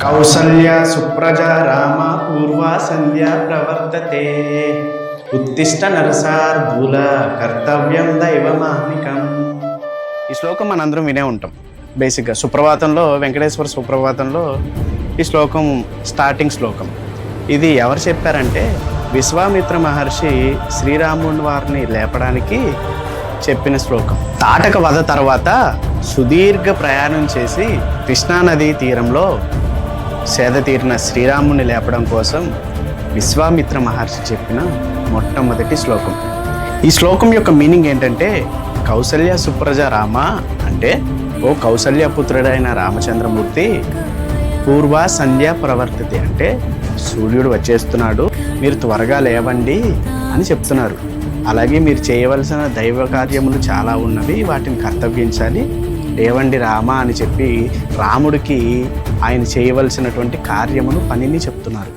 కౌసల్యా సుప్రజా రామ పూర్వా సంధ్యా ప్రవర్తతే ఉత్తిష్ట నరసార్దూల కర్తవ్యం దైవమాహ్నికం. ఈ శ్లోకం మనందరం వినే ఉంటాం. బేసిక్గా సుప్రభాతంలో, వెంకటేశ్వర సుప్రభాతంలో ఈ శ్లోకం స్టార్టింగ్ శ్లోకం. ఇది ఎవరు చెప్పారంటే విశ్వామిత్ర మహర్షి శ్రీరాముని వారిని లేపడానికి చెప్పిన శ్లోకం. తాటక వధ తర్వాత సుదీర్ఘ ప్రయాణం చేసి కృష్ణానదీ తీరంలో సేద తీరిన శ్రీరాముని లేపడం కోసం విశ్వామిత్ర మహర్షి చెప్పిన మొట్టమొదటి శ్లోకం. ఈ శ్లోకం యొక్క మీనింగ్ ఏంటంటే కౌసల్య సుప్రజ రామ అంటే, ఓ కౌసల్యపుత్రుడైన రామచంద్రమూర్తి, పూర్వ సంధ్య ప్రవర్తతే అంటే సూర్యుడు వచ్చేస్తున్నాడు, మీరు త్వరగా లేవండి అని చెప్తున్నారు. అలాగే మీరు చేయవలసిన దైవ కార్యములు చాలా ఉన్నవి, వాటిని కర్తవ్యించాలి, లేవండి రామ అని చెప్పి రాముడికి ఆయన చేయవలసినటువంటి కార్యమును, పనిని చెప్తున్నారు.